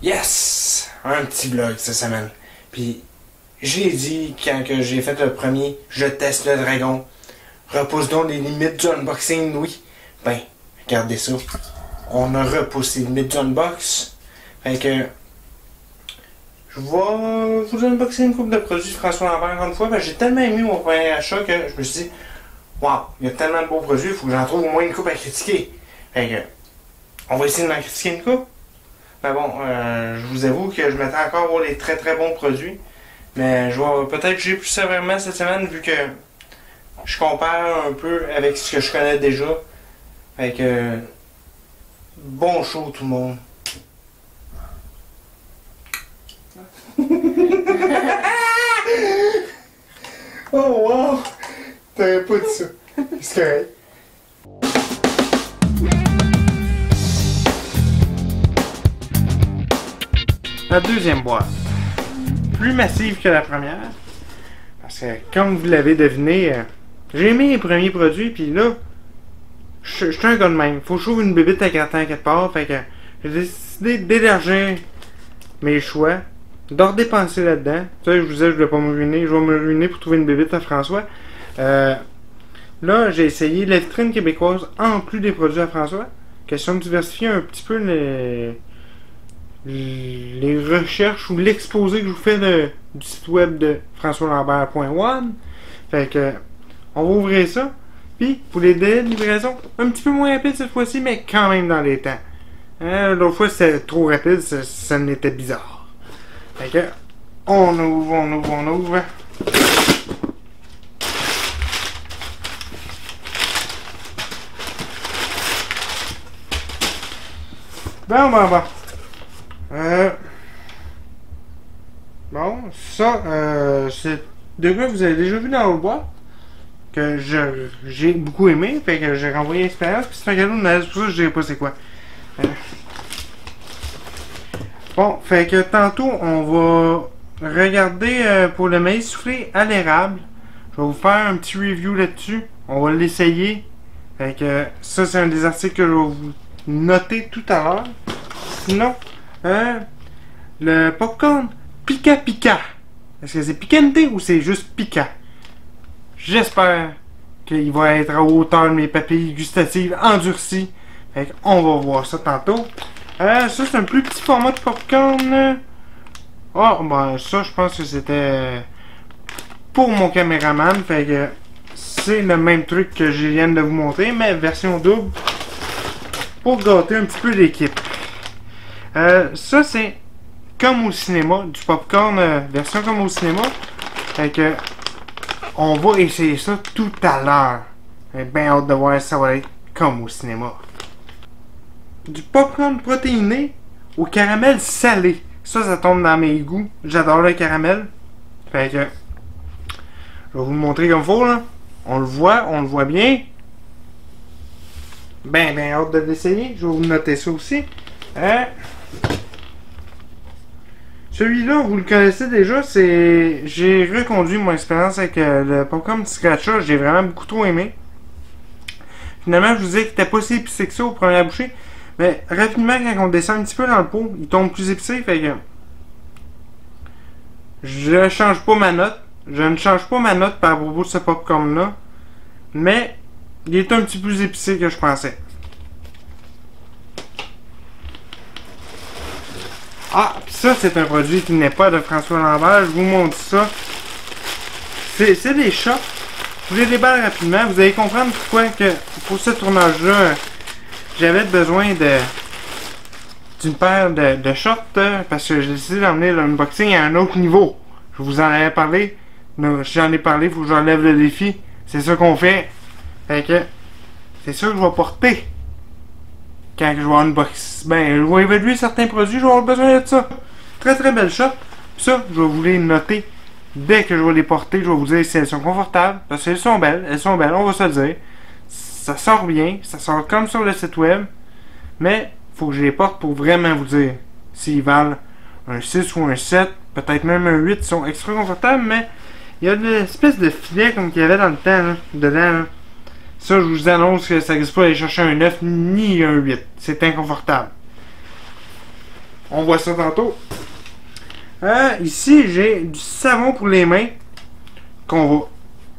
Yes! Un petit vlog cette semaine. Puis, j'ai dit, quand que j'ai fait le premier, je teste le dragon. Repousse donc les limites du unboxing, oui. Ben, regardez ça. On a repoussé les limites du unbox. Fait que, je vais vous unboxer une couple de produits de François Lambert encore une fois. Parce que j'ai tellement aimé mon premier achat que je me suis dit, waouh, il y a tellement de beaux produits, il faut que j'en trouve au moins une coupe à critiquer. Fait que, on va essayer de m'en critiquer une coupe. Mais bon, je vous avoue que je m'attends encore à voir les très très bons produits. Mais je vais peut-être juger plus sévèrement cette semaine vu que je compare un peu avec ce que je connais déjà. Fait que, bon show tout le monde. Oh wow! T'avais pas dit ça. C'est correct. La deuxième boîte. Plus massive que la première. Parce que, comme vous l'avez deviné, j'ai aimé les premiers produits, puis là, je suis un gars de même. Faut que je trouve une bébite à gratin quelque part. Fait que j'ai décidé d'élargir mes choix, de redépenser là-dedans. Tu sais, je vous disais, je voulais pas me ruiner. Je vais me ruiner pour trouver une bébite à François. Là, j'ai essayé la vitrine québécoise en plus des produits à François. Question de diversifier un petit peu les recherches ou l'exposé que je vous fais du site web de françoislambert.one. Fait que on va ouvrir ça. Puis pour les délais de livraison, un petit peu moins rapide cette fois-ci, mais quand même dans les temps. L'autre fois c'était trop rapide, ça n'était bizarre. Fait que on ouvre. Bon. Bon, ça, c'est de quoi vous avez déjà vu dans le boîte, que j'ai beaucoup aimé, fait que j'ai renvoyé l'expérience, puis c'est un cadeau de Noël, c'est pour ça que je dirais pas c'est quoi. Bon, fait que tantôt, on va regarder pour le maïs soufflé à l'érable. Je vais vous faire un petit review là-dessus, on va l'essayer. Fait que ça, c'est un des articles que je vais vous noter tout à l'heure. Sinon, le popcorn Pika Pika. Est-ce que c'est picante ou c'est juste piquant? J'espère qu'il va être à hauteur de mes papilles gustatives endurcies. Fait qu'on va voir ça tantôt. Ça, c'est un plus petit format de popcorn. Oh, ben ça, je pense que c'était pour mon caméraman. Fait que c'est le même truc que je viens de vous montrer, mais version double. Pour gâter un petit peu l'équipe. Ça, c'est comme au cinéma, du popcorn version comme au cinéma. Fait que on va essayer ça tout à l'heure. J'ai bien hâte de voir si ça va être comme au cinéma. Du popcorn protéiné au caramel salé. Ça tombe dans mes goûts. J'adore le caramel. Fait que je vais vous le montrer comme il faut là. On le voit bien. Ben hâte de l'essayer. Je vais vous noter ça aussi. Celui-là, vous le connaissez déjà, j'ai reconduit mon expérience avec le popcorn Scratcha, j'ai vraiment beaucoup trop aimé. Finalement, je vous disais qu'il n'était pas si épicé que ça au premier bouchée, mais rapidement, quand on descend un petit peu dans le pot, il tombe plus épicé, fait que je change pas ma note. Je ne change pas ma note par propos de ce popcorn-là, mais il est un petit peu plus épicé que je pensais. Ah, ça c'est un produit qui n'est pas de François Lambert, je vous montre ça. C'est des shorts. Je vous les déballe rapidement, vous allez comprendre pourquoi que pour ce tournage-là, j'avais besoin d'une paire de shorts, parce que j'ai décidé d'emmener l'unboxing à un autre niveau. Je vous en avais parlé, j'en ai parlé, il faut que j'enlève le défi. C'est ça qu'on fait. Fait que, c'est ça que je vais porter. Quand je vais unboxer, ben, je vais évaluer certains produits, je vais avoir besoin de ça. Très très belle shot. Ça, je vais vous les noter dès que je vais les porter. Je vais vous dire si elles sont confortables. Parce qu'elles sont belles, on va se le dire. Ça sort bien, ça sort comme sur le site web. Mais, il faut que je les porte pour vraiment vous dire s'ils valent un 6 ou un 7, peut-être même un 8. Ils sont extra confortables, mais il y a une espèce de filet comme qu'il y avait dans le temps, là, dedans. Là. Ça, je vous annonce que ça n'existe pas aller chercher un 9 ni un 8. C'est inconfortable. on voit ça tantôt. Ici, j'ai du savon pour les mains qu'on va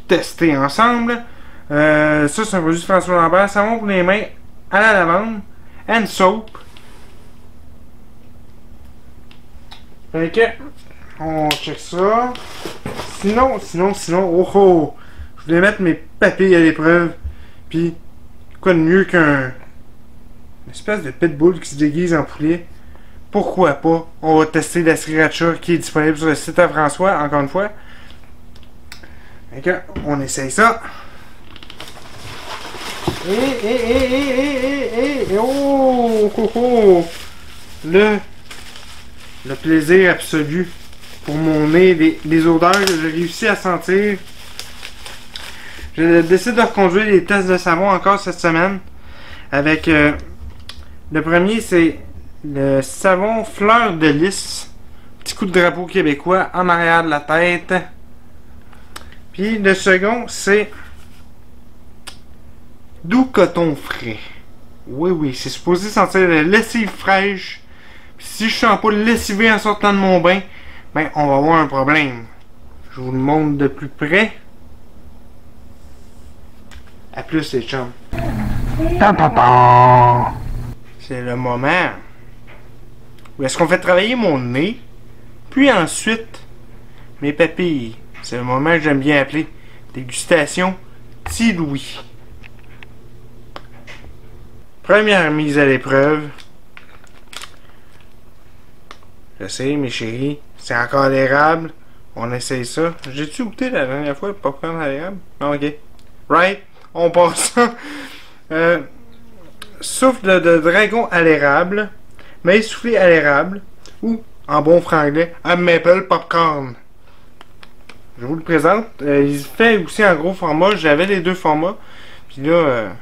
tester ensemble. Ça, c'est un produit de François Lambert. Savon pour les mains à la lavande. And soap. Fait que, on check ça. Sinon, oh, je voulais mettre mes papilles à l'épreuve. Puis, quoi de mieux qu'un espèce de pitbull qui se déguise en poulet. Pourquoi pas? On va tester la sriracha qui est disponible sur le site à François, encore une fois. Fait que, on essaye ça. Oh! Le plaisir absolu pour mon nez, les odeurs que j'ai réussi à sentir. Je décide de reconduire les tests de savon encore cette semaine. Avec le premier, c'est le savon fleur de lys. Petit coup de drapeau québécois en arrière de la tête. Puis le second, c'est doux coton frais. Oui, c'est supposé sentir la lessive fraîche. Puis si je sens pas lessivé en sortant de mon bain, ben on va avoir un problème. Je vous le montre de plus près. A plus les chums. C'est le moment où est-ce qu'on fait travailler mon nez, puis ensuite mes papilles. C'est le moment que j'aime bien appeler dégustation Petit Louis. Première mise à l'épreuve. Je sais, mes chéris, c'est encore à l'érable. On essaye ça. J'ai-tu goûté la dernière fois pour pas prendre à l'érable? Non, ok. Right, on passe ça. Souffle de dragon à l'érable, mais soufflé à l'érable, ou, en bon franglais, un maple popcorn. Je vous le présente. Il se fait aussi en gros format. J'avais les deux formats. Puis là,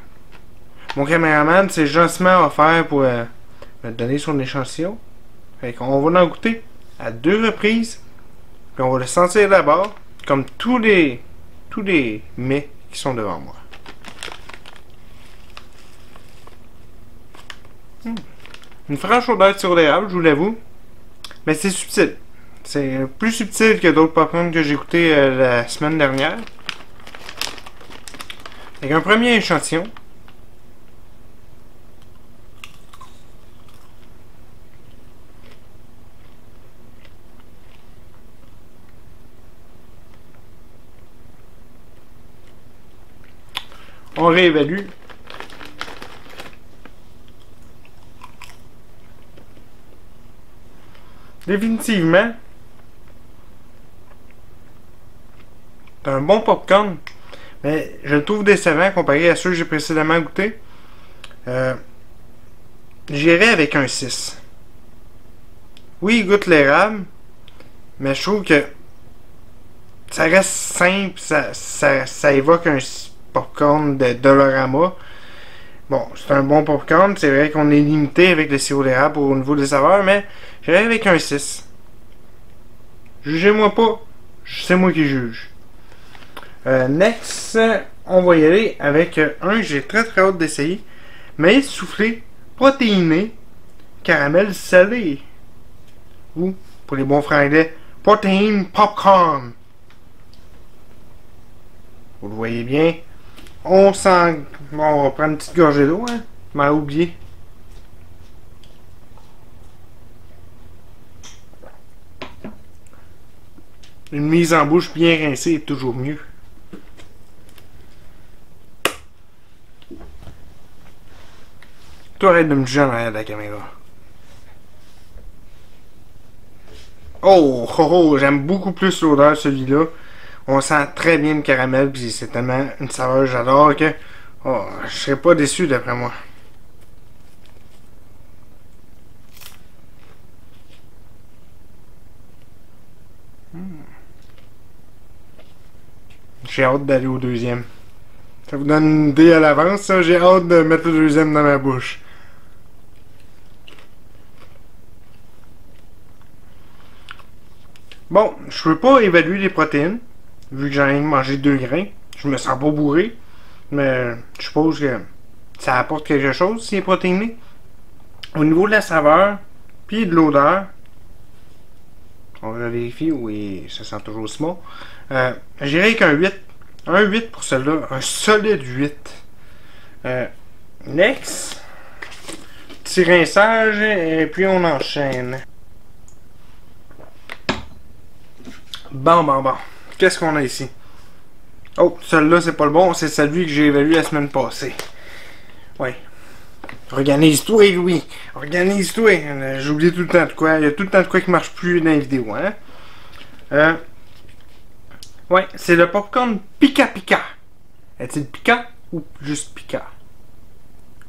mon caméraman s'est gentiment offert pour me donner son échantillon. Fait qu'on va en goûter à 2 reprises. Puis on va le sentir d'abord, comme tous les mets qui sont devant moi. Une franche odeur de sirop d'érable, je vous l'avoue. Mais c'est subtil. C'est plus subtil que d'autres popcorn que j'ai goûté la semaine dernière. Avec un premier échantillon. On réévalue. Définitivement, c'est un bon popcorn, mais je le trouve décevant comparé à ceux que j'ai précédemment goûté. J'irais avec un 6. Oui, il goûte l'érable, mais je trouve que ça reste simple, ça évoque un popcorn de Dollarama. Bon, c'est un bon popcorn, c'est vrai qu'on est limité avec le sirop d'érable au niveau des saveurs, mais j'irais avec un 6. Jugez-moi pas, c'est moi qui juge. Next, on va y aller avec un, j'ai très hâte d'essayer. Maïs soufflé, protéiné, caramel salé. Ou, pour les bons franglais, protein popcorn. Vous le voyez bien. On sent... Bon, on va prendre une petite gorgée d'eau, hein. Je m'en ai oublié. Une mise en bouche bien rincée est toujours mieux. Toi, arrête de me juger en arrière de la caméra. Oh, oh, oh, j'aime beaucoup plus l'odeur celui-là. On sent très bien le caramel, puis c'est tellement une saveur que j'adore que oh, je serais pas déçu d'après moi. J'ai hâte d'aller au deuxième. Ça vous donne une idée à l'avance, ça? J'ai hâte de mettre le deuxième dans ma bouche. Bon, je peux pas évaluer les protéines, vu que j'en ai mangé 2 grains. Je me sens pas bourré, mais je suppose que ça apporte quelque chose, si c'est protéiné. Au niveau de la saveur, puis de l'odeur. On va vérifier, oui, ça sent toujours aussi bon. J'irai avec un 8. Un 8 pour celui-là, un solide 8. Next. Petit rinçage, et puis on enchaîne. Bon. Qu'est-ce qu'on a ici? Oh, celui-là, c'est pas le bon, c'est celui que j'ai évalué la semaine passée. Oui. Organise-toi, Louis. Organise-toi. J'oublie tout le temps de quoi. Il y a tout le temps de quoi qui marche plus dans les vidéos, hein? Ouais, c'est le popcorn Pika Pika. Est-il piquant ou juste piquant?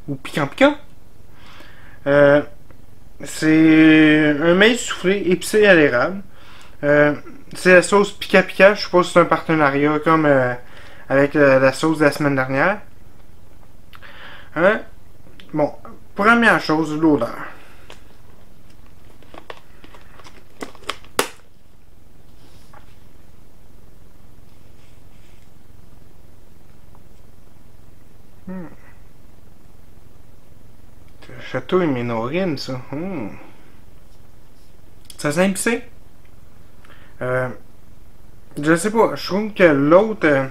Ou piquant? C'est un maïs soufflé épicé à l'érable. C'est la sauce Pika Pika. Je suppose que c'est un partenariat comme avec la sauce de la semaine dernière. Bon, première chose, l'odeur. Château et Ménorine, ça. Ça sent épicé? Je sais pas. Je trouve que l'autre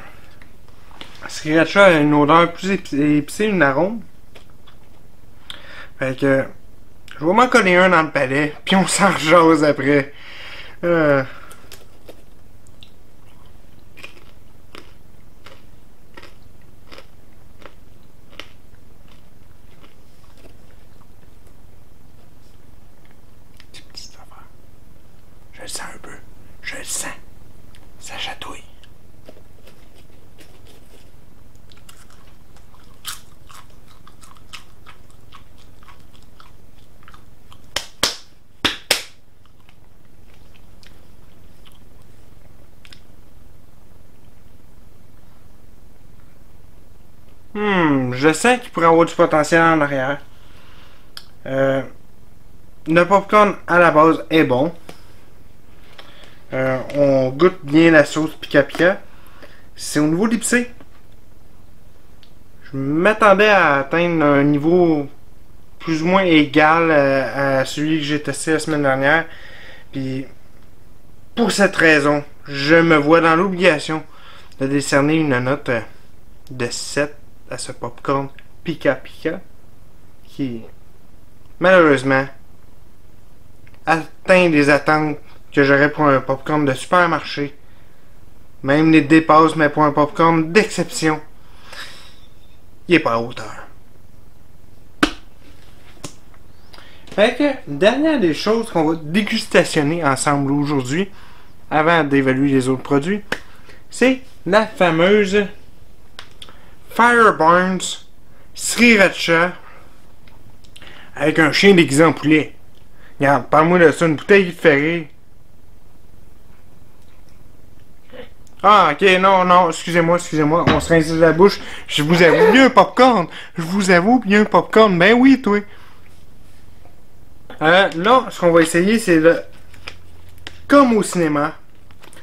Sriracha a une odeur plus épicée, une arôme. Fait que je vais m'en coller un dans le palais, puis on s'en rejase après. Petite affaire. Je le sens un peu. Je le sens. Ça chatouille. Je sens qu'il pourrait avoir du potentiel en arrière. Le popcorn à la base est bon. On goûte bien la sauce Pika Pika. C'est au niveau de l'épicé. Je m'attendais à atteindre un niveau plus ou moins égal à celui que j'ai testé la semaine dernière. Puis, pour cette raison, je me vois dans l'obligation de décerner une note de 7 à ce popcorn Pika Pika qui malheureusement atteint des attentes que j'aurais pour un popcorn de supermarché, même les dépasse, mais pour un popcorn d'exception il est pas à hauteur. Fait que dernière des choses qu'on va dégustationner ensemble aujourd'hui avant d'évaluer les autres produits, c'est la fameuse Fireburns Sriracha avec un chien déguisé en poulet. Regarde, parle-moi de ça, une bouteille de ferré. Ah, ok, non, excusez-moi, on se rince la bouche. Je vous avoue, il y a un popcorn. Je vous avoue, il y a un popcorn. Ben oui, toi. Là, ce qu'on va essayer, c'est le... comme au cinéma,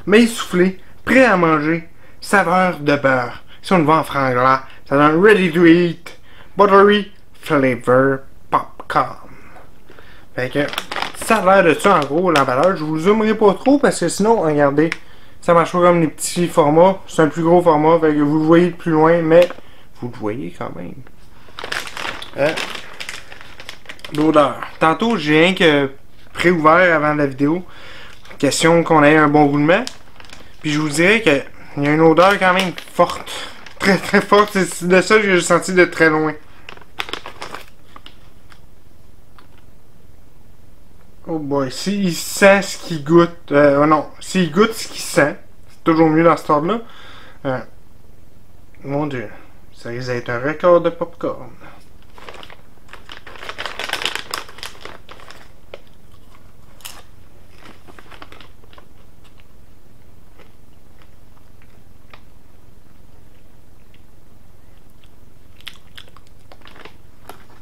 mais soufflé, prêt à manger, saveur de beurre. Si on le vend en franglais, ça donne ready to eat, buttery flavor popcorn. Fait que, ça a l'air de ça en gros, l'emballage. Je vous zoomerai pas trop parce que sinon, regardez, ça marche pas comme les petits formats. C'est un plus gros format, fait que vous le voyez de plus loin, mais vous le voyez quand même. L'odeur. Tantôt, j'ai rien que préouvert avant la vidéo. Question qu'on ait un bon roulement. Puis je vous dirais que il y a une odeur quand même forte. Très très forte. C'est de ça que j'ai senti de très loin. Oh boy. S'il sent ce qu'il goûte. Non. S'il goûte ce qu'il sent. C'est toujours mieux dans ce ordre-là. Mon Dieu. Ça risque d'être un record de popcorn.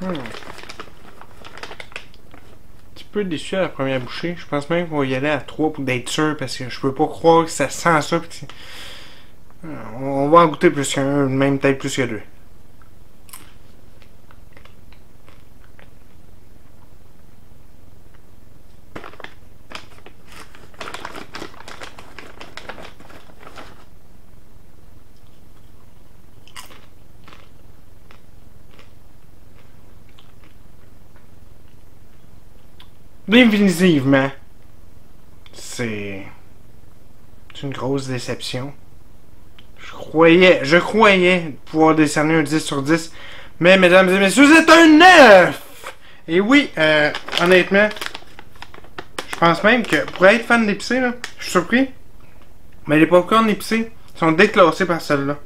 Un petit peu déçu à la première bouchée. Je pense même qu'on va y aller à 3 pour d'être sûr parce que je peux pas croire que ça sent ça. On va en goûter plus qu'un, même peut-être plus que deux. définitivement, c'est une grosse déception. Je croyais pouvoir décerner un 10 sur 10, mais mesdames et messieurs, c'est un 9! Et oui, honnêtement, je pense même que pour être fan d'épicé, là, je suis surpris, mais les popcorn épicés sont déclassés par celle-là.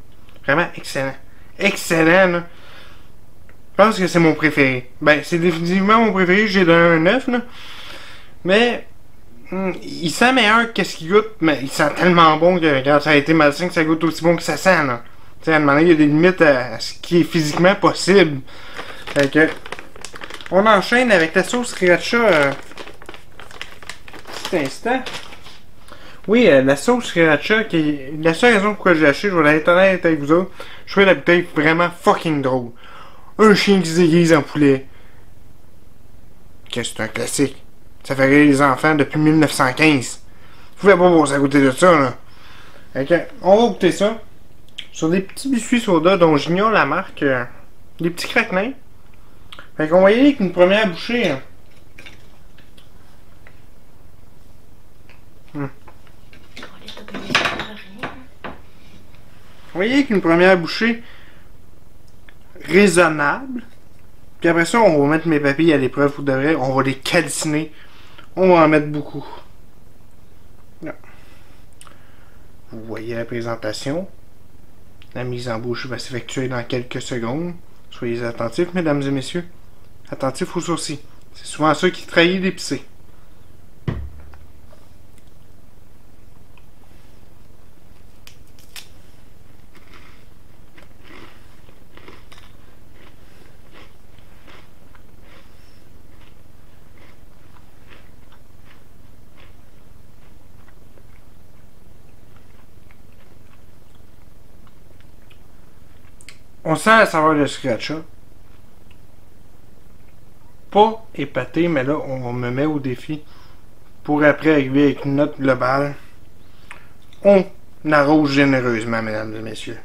Vraiment excellent. Excellent, là. Je pense que c'est mon préféré. Ben, c'est définitivement mon préféré. J'ai donné un 9, là. Mais, il sent meilleur qu'est-ce qu'il goûte, mais il sent tellement bon que quand ça a été malsain, que ça goûte aussi bon que ça sent, là. Tu sais, à un moment donné, il y a des limites à ce qui est physiquement possible. Fait que, on enchaîne avec la sauce sriracha. Petit instant. Oui, la sauce sriracha, qui est la seule raison pourquoi j'ai acheté, je vais être honnête avec vous autres, je trouvais la bouteille vraiment fucking drôle. Un chien qui se déguise en poulet. Qu'est-ce que c'est un classique. Ça fait rire les enfants depuis 1915. Vous pouvez pas passer à côté de ça, là. Ok, on va goûter ça. Sur des petits biscuits soda dont j'ignore la marque. Des petits craquelins. Fait qu'on va y aller avec une première bouchée. Hein. On va y aller avec une première bouchée raisonnable. Puis après ça, on va mettre mes papilles à l'épreuve pour de vrai. On va les calciner. On va en mettre beaucoup. Là. Vous voyez la présentation. La mise en bouche va s'effectuer dans quelques secondes. Soyez attentifs, mesdames et messieurs. Attentifs aux sourcils. C'est souvent ça qui trahit l'épicé. On sent la saveur de sriracha. Pas épaté, mais là, on me met au défi. Pour après arriver avec une note globale. On arrose généreusement, mesdames et messieurs.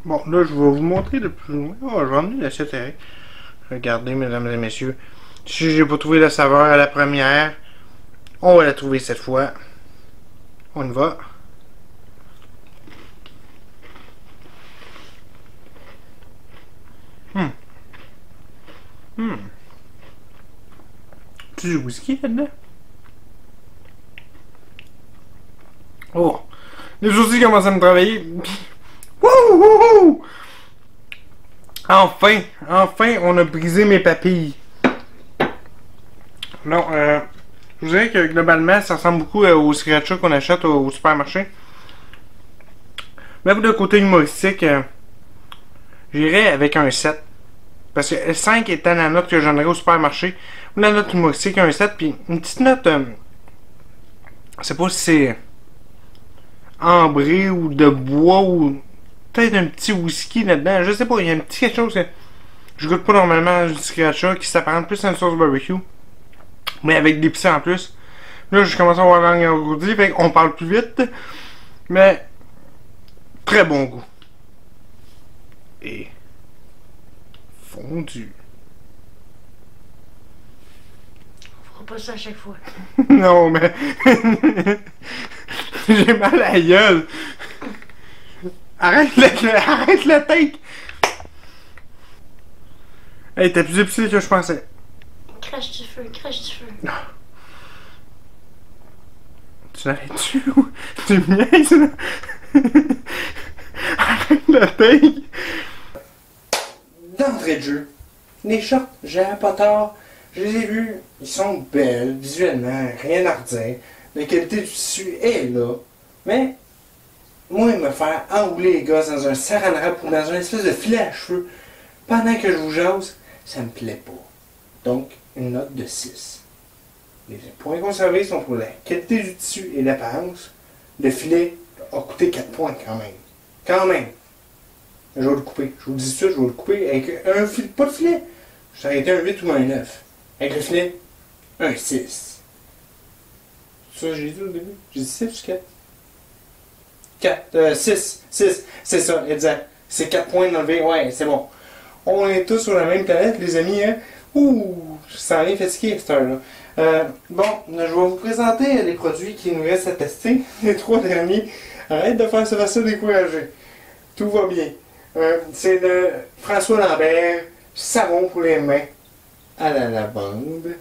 Bon, là, je vais vous montrer de plus loin. Oh, je vais emmener l'assiette avec. Regardez, mesdames et messieurs. Si j'ai pas trouvé la saveur à la première, on va la trouver cette fois. On y va. Tu du whisky là-dedans? Oh! Les sourcils commencent à me travailler. Wouhou! Enfin! Enfin, on a brisé mes papilles. Non, je vous dirais que globalement, ça ressemble beaucoup au sriracha qu'on achète au supermarché. Mais pour le côté humoristique, j'irais avec un 7. Parce que 5 étant la note que j'en aurais au supermarché. Ou la note humoristique, un 7. Puis une petite note, je sais pas si c'est ambré ou de bois ou peut-être un petit whisky là-dedans. Je sais pas, il y a un petit quelque chose que je goûte pas normalement du sriracha qui s'apparente plus à une sauce barbecue. Mais avec des petits en plus. Là, je commence à avoir la langue engourdie, fait qu'on parle plus vite. Mais très bon goût. Et fondu. On fera pas ça à chaque fois. Non, mais j'ai mal à la gueule. Arrête le take. Hey, t'as plus épicé que je pensais. Crache du feu, crache du feu. Non. Tu l'arrêtes-tu ou tu me niaises là? Arrête le take. D'entrée de jeu, les shorts Harry Potter, je les ai vus, ils sont belles, visuellement, rien à redire. La qualité du tissu est là. Mais, moi, me faire enrouler les gosses dans un saran wrap ou dans un espèce de filet à cheveux pendant que je vous jase, ça me plaît pas. Donc, une note de 6. Les points conservés sont pour la qualité du tissu et l'apparence. Le filet a coûté 4 points quand même. Quand même. Je vais le couper. Je vous dis ça, je vais le couper avec un filet. Pas de filet. Ça aurait été un 8 ou un 9. Avec le filet, un 6. C'est ça que j'ai dit au début? J'ai dit 6 ou 4? 4. 6. 6. C'est ça, exact. C'est 4 points d'enlever. Ouais, c'est bon. On est tous sur la même planète, les amis, hein? Ouh, je sens rien fatigué à cette heure-là. Bon, je vais vous présenter les produits qui nous restent à tester. Les 3 derniers. Arrête de faire ça décourager. Tout va bien. C'est le François Lambert, savon pour les mains à la lavande.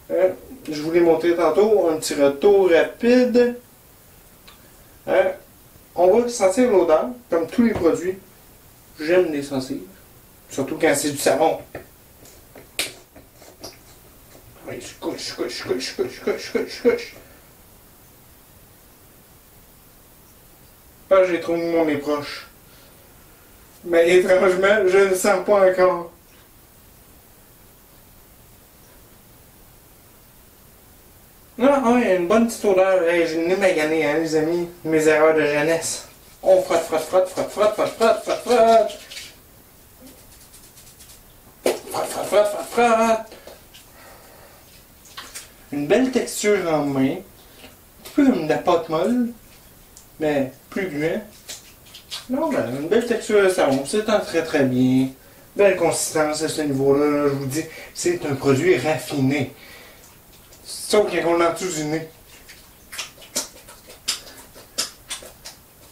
Je vous l'ai montré tantôt, un petit retour rapide. On va sentir l'odeur, comme tous les produits. J'aime les sentir, surtout quand c'est du savon. Oui, je couche. Ah, j'ai trop mis mon nez proche. Mais étrangement, je ne le sens pas encore. Non, il y a une bonne petite odeur. Hey, j'ai le nez magané, hein, les amis. Mes erreurs de jeunesse. On frotte. Frotte. Une belle texture en main. Un peu comme de la pâte molle, mais plus gluant. Non, ben, une belle texture de savon. C'est très bien. Belle consistance à ce niveau-là. Là, je vous dis, c'est un produit raffiné. Sauf quand on l'a tous du nez.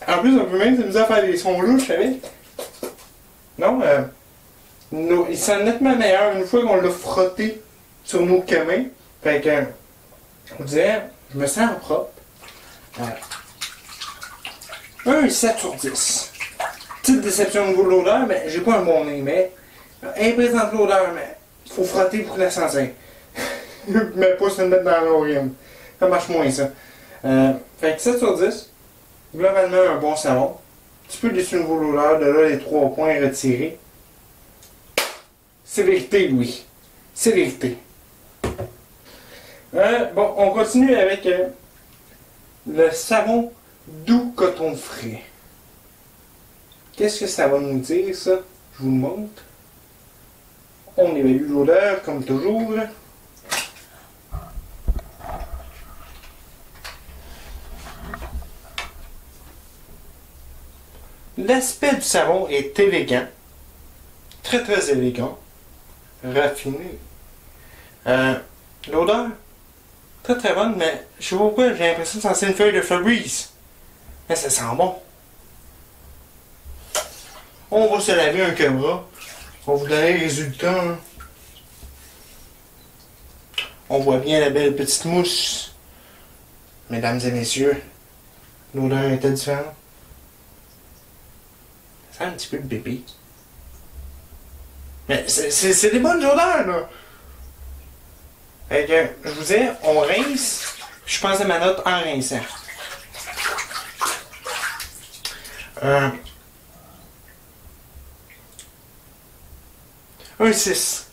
En plus, on peut même s'amuser à faire des sons louches, vous savez. Non, il sent nettement meilleur une fois qu'on l'a frotté sur nos mains. Fait que, on dirait, je me sens propre. Un 7 sur 10. Petite déception au niveau de l'odeur, mais j'ai pas un bon nez, mais elle présente l'odeur, mais il faut frotter pour la sentir. Mais pas se mettre dans l'orime. Ça marche moins, ça. Fait que 7 sur 10. Globalement, un bon savon. Un petit peu déçu au niveau de l'odeur. De là, les 3 points retirés. C'est vérité, oui. C'est vérité. Bon, on continue avec le savon doux coton frais. Qu'est-ce que ça va nous dire, ça? Je vous le montre. On évalue l'odeur, comme toujours. L'aspect du savon est élégant. Très élégant. Raffiné. L'odeur, très bonne, mais je sais pas pourquoi, j'ai l'impression de sentir une feuille de Febreze. Mais ça sent bon. On va se laver un cabra. On va vous donner les résultats. Hein. On voit bien la belle petite mousse. Mesdames et messieurs, l'odeur était différente. Ça sent un petit peu le bébé. Mais c'est des bonnes odeurs, là. Fait que, je vous dis, on rince. Je pense à ma note en rinçant. Un 6.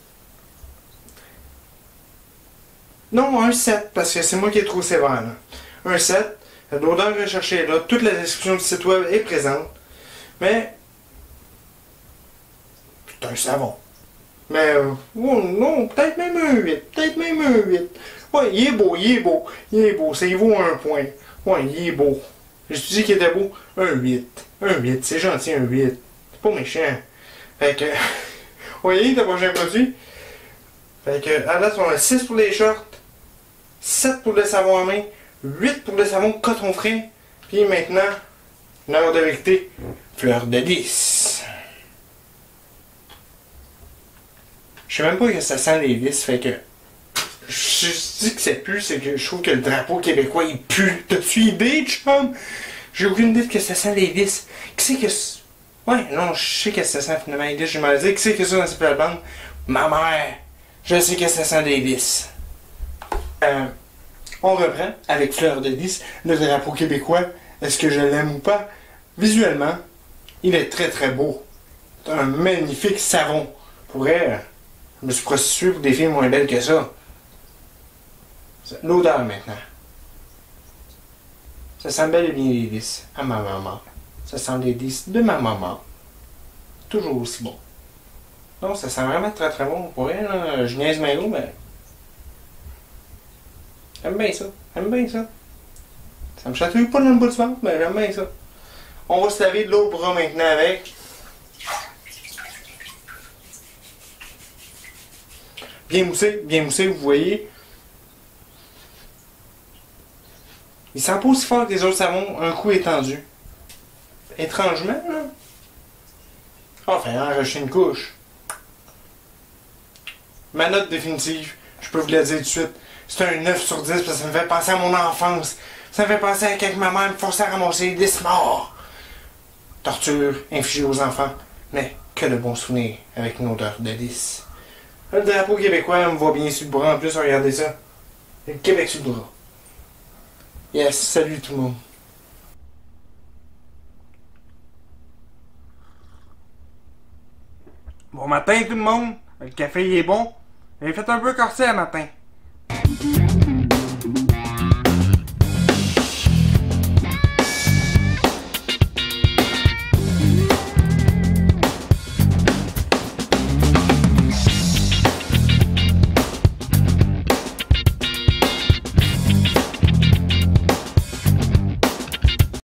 Non, un 7, parce que c'est moi qui est trop sévère, là. Un 7. L'odeur recherchée est là. Toute la description du site web est présente. Mais, c'est un savon. Mais, non, peut-être même un 8. Peut-être même un 8. Ouais, il est beau. Ça y vaut un point. Ouais, il est beau. Je te dis qu'il était beau. Un 8. Un 8, c'est gentil, un 8. C'est pas méchant. Fait que, voyez, le prochain produit. Fait que, à date, on a 6 pour les shorts, 7 pour le savon à main, 8 pour le savon coton frais. Puis maintenant, l'heure de vérité, fleur de lys. Je sais même pas que ça sent les lys, fait que je dis que c'est plus, c'est que je trouve que le drapeau québécois il pue. T'as-tu idée, chum? J'ai aucune idée que ça sent les lys. Qui c'est que. Ouais, non, je sais que ça sent finalement les lys, je m'en dis. Qui c'est que ça dans cette plate-bande? Ma mère! Je sais que ça sent des lys. On reprend avec fleur de lys, le drapeau québécois. Est-ce que je l'aime ou pas? Visuellement, il est très beau. C'est un magnifique savon. Pour vrai, je me suis prostitué pour des filles moins belles que ça. L'odeur maintenant. Ça sent bel et bien les lys à ma maman. Ça sent les lys de ma maman. Toujours aussi bon. Non, ça sent vraiment très bon. Pour vrai, là, je niaise Maïlo, mais. J'aime bien ça. Ça me chatouille pas dans le bout du ventre, mais j'aime bien ça. On va se laver de l'eau bras maintenant avec. Bien moussé, vous voyez. Il sent pas aussi fort que les autres savons, un coup étendu. Étrangement, là. Enfin, en racheter une couche. Ma note définitive, je peux vous la dire tout de suite, c'est un 9 sur 10 parce que ça me fait penser à mon enfance. Ça me fait penser à quand ma mère me forçait à ramasser des morts. Torture infligée aux enfants, mais que de bons souvenirs avec une odeur de délice. Le drapeau québécois me voit bien sur le bras en plus, regardez ça. Le Québec sur le bras. Yes, salut tout le monde. Bon matin tout le monde. Le café il est bon. J'ai fait un peu corset le matin.